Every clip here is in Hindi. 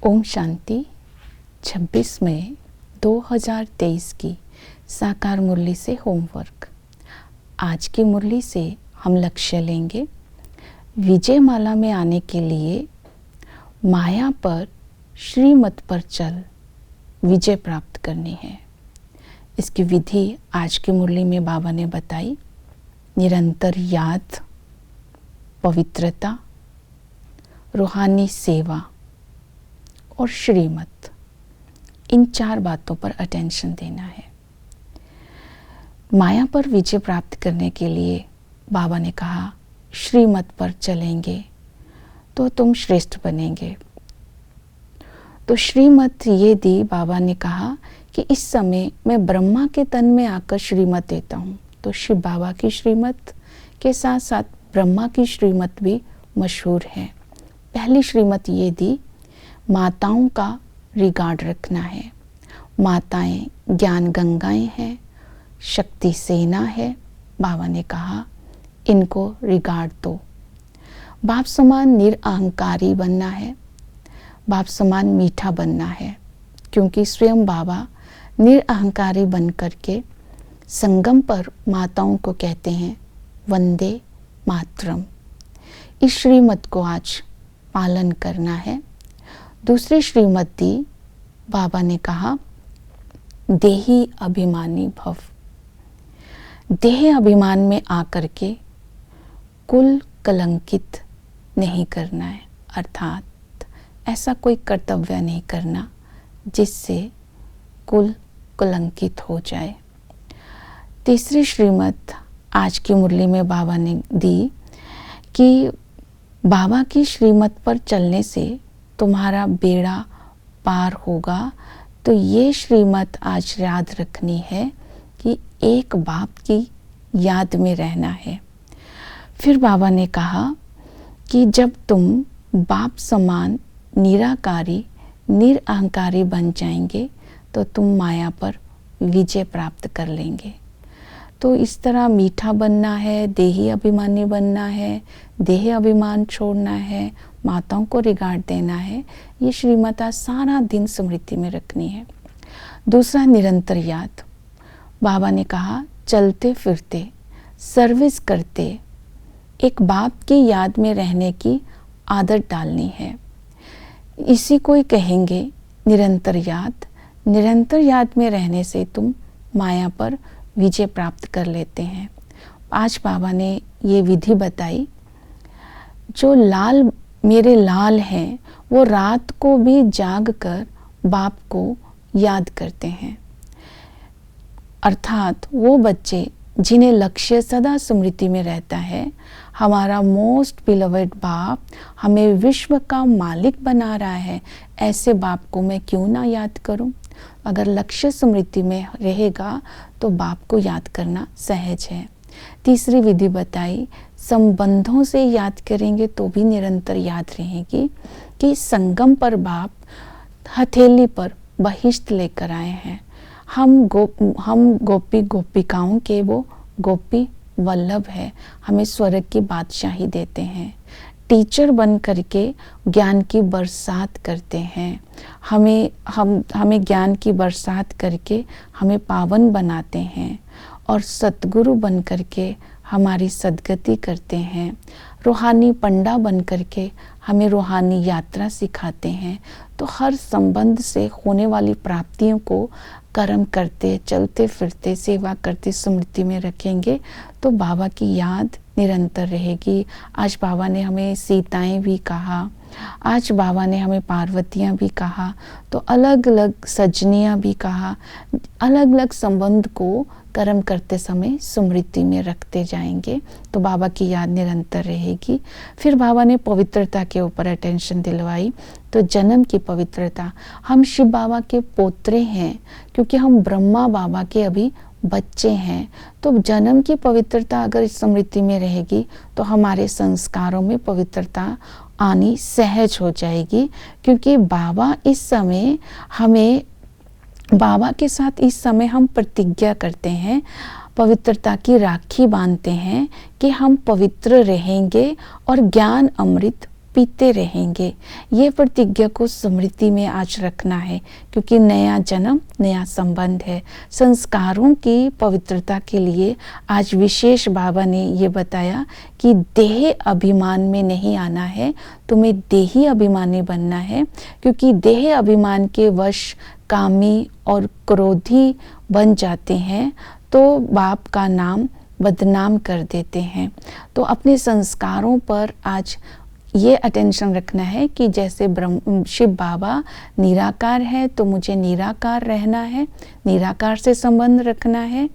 ओम शांति। 26 मई 2023 की साकार मुरली से होमवर्क। आज की मुरली से हम लक्ष्य लेंगे, विजय माला में आने के लिए माया पर श्रीमत पर चल विजय प्राप्त करनी है। इसकी विधि आज की मुरली में बाबा ने बताई। निरंतर याद, पवित्रता, रूहानी सेवा और श्रीमत, इन 4 बातों पर अटेंशन देना है। माया पर विजय प्राप्त करने के लिए बाबा ने कहा, श्रीमत पर चलेंगे तो तुम श्रेष्ठ बनेंगे। तो श्रीमत ये दी। बाबा ने कहा कि इस समय मैं ब्रह्मा के तन में आकर श्रीमत देता हूँ। तो शिव बाबा की श्रीमत के साथ साथ ब्रह्मा की श्रीमत भी मशहूर है। पहली श्रीमत ये दी, माताओं का रिगार्ड रखना है। माताएं ज्ञान गंगाएं हैं, शक्ति सेना है। बाबा ने कहा इनको रिगार्ड दो। बाप समान निरअहंकारी बनना है, बाप समान मीठा बनना है, क्योंकि स्वयं बाबा निरअहंकारी बन करके संगम पर माताओं को कहते हैं वंदे मातरम। इस श्रीमत को आज पालन करना है। दूसरी श्रीमत दी। बाबा ने कहा देही अभिमानी भव। देह अभिमान में आकर के कुल कलंकित नहीं करना है, अर्थात ऐसा कोई कर्तव्य नहीं करना जिससे कुल कलंकित हो जाए। तीसरी श्रीमत आज की मुरली में बाबा ने दी कि बाबा की श्रीमत पर चलने से तुम्हारा बेड़ा पार होगा। तो ये श्रीमत आज याद रखनी है कि एक बाप की याद में रहना है। फिर बाबा ने कहा कि जब तुम बाप समान निराकारी निरअहंकारी बन जाएंगे तो तुम माया पर विजय प्राप्त कर लेंगे। तो इस तरह मीठा बनना है, देही अभिमानी बनना है, देह अभिमान छोड़ना है, माताओं को रिगार्ड देना है। ये श्रीमत आज सारा दिन स्मृति में रखनी है। दूसरा, निरंतर याद। बाबा ने कहा चलते फिरते सर्विस करते एक बाप की याद में रहने की आदत डालनी है। इसी को ही कहेंगे निरंतर याद। निरंतर याद में रहने से तुम माया पर विजय प्राप्त कर लेते हैं। आज बाबा ने ये विधि बताई। जो लाल मेरे लाल हैं वो रात को भी जाग कर बाप को याद करते हैं, अर्थात वो बच्चे जिन्हें लक्ष्य सदा स्मृति में रहता है। हमारा मोस्ट बिलवेड बाप हमें विश्व का मालिक बना रहा है, ऐसे बाप को मैं क्यों ना याद करूं। अगर लक्ष्य स्मृति में रहेगा तो बाप को याद करना सहज है। तीसरी विधि बताई, संबंधों से याद करेंगे तो भी निरंतर याद रहेगी कि संगम पर बाप हथेली पर बहिष्ठ लेकर आए हैं। हम गोपी गोपिकाओं के वो गोपी वल्लभ है, हमें स्वर्ग की बादशाही देते हैं। टीचर बन करके ज्ञान की बरसात करते हैं। हमें ज्ञान की बरसात करके हमें पावन बनाते हैं और सतगुरु बन करके हमारी सद्गति करते हैं। रूहानी पंडा बन करके हमें रूहानी यात्रा सिखाते हैं। तो हर संबंध से होने वाली प्राप्तियों को कर्म करते, चलते फिरते, सेवा करते स्मृति में रखेंगे तो बाबा की याद निरंतर रहेगी। आज बाबा ने हमें सीताएं भी कहा, आज बाबा ने हमें पार्वतियां भी कहा, तो अलग अलग सजनियां भी कहा। अलग अलग संबंध को कर्म करते समय स्मृति में रखते जाएंगे तो बाबा की याद निरंतर रहेगी। फिर बाबा ने पवित्रता के ऊपर अटेंशन दिलवाई। तो जन्म की पवित्रता, हम शिव बाबा के पोत्रे हैं क्योंकि हम ब्रह्मा बाबा के अभी बच्चे हैं। तो जन्म की पवित्रता अगर स्मृति में रहेगी तो हमारे संस्कारों में पवित्रता आनी सहज हो जाएगी, क्योंकि बाबा इस समय हमें बाबा के साथ इस समय हम प्रतिज्ञा करते हैं, पवित्रता की राखी बांधते हैं कि हम पवित्र रहेंगे और ज्ञान अमृत पीते रहेंगे। ये प्रतिज्ञा को स्मृति में आज रखना है, क्योंकि नया जन्म नया संबंध है। संस्कारों की पवित्रता के लिए आज विशेष बाबा ने ये बताया कि देह अभिमान में नहीं आना है, तुम्हें देही अभिमानी बनना है, क्योंकि देह अभिमान के वश कामी और क्रोधी बन जाते हैं तो बाप का नाम बदनाम कर देते हैं। तो अपने संस्कारों पर आज ये अटेंशन रखना है कि जैसे शिव बाबा निराकार है तो मुझे निराकार रहना है, निराकार से संबंध रखना है,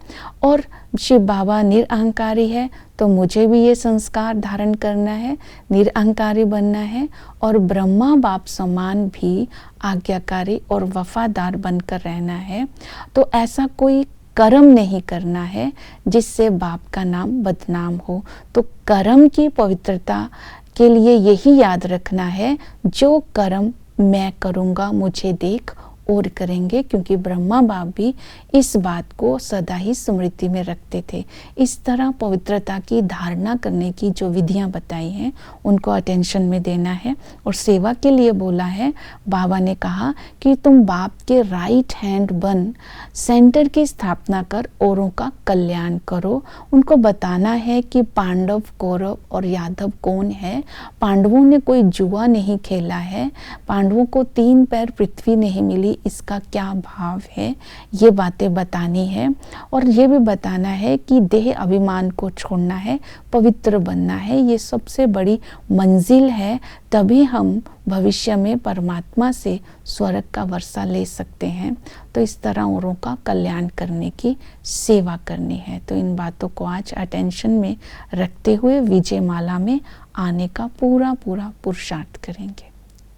और शिव बाबा निरअहंकारी है तो मुझे भी ये संस्कार धारण करना है, निरअहंकारी बनना है, और ब्रह्मा बाप समान भी आज्ञाकारी और वफादार बनकर रहना है। तो ऐसा कोई कर्म नहीं करना है जिससे बाप का नाम बदनाम हो। तो कर्म की पवित्रता के लिए यही याद रखना है, जो कर्म मैं करूँगा मुझे देख और करेंगे, क्योंकि ब्रह्मा बाप भी इस बात को सदा ही स्मृति में रखते थे। इस तरह पवित्रता की धारणा करने की जो विधियां बताई हैं उनको अटेंशन में देना है। और सेवा के लिए बोला है, बाबा ने कहा कि तुम बाप के राइट हैंड बन सेंटर की स्थापना कर औरों का कल्याण करो। उनको बताना है कि पांडव, कौरव और यादव कौन है। पांडवों ने कोई जुआ नहीं खेला है, पांडवों को 3 पैर पृथ्वी नहीं मिली, इसका क्या भाव है, ये बातें बतानी है। और ये भी बताना है कि देह अभिमान को छोड़ना है, पवित्र बनना है, ये सबसे बड़ी मंजिल है। तभी हम भविष्य में परमात्मा से स्वर्ग का वर्षा ले सकते हैं। तो इस तरह औरों का कल्याण करने की सेवा करनी है। तो इन बातों को आज अटेंशन में रखते हुए विजय माला में आने का पूरा पुरुषार्थ करेंगे।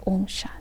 ओम शांति।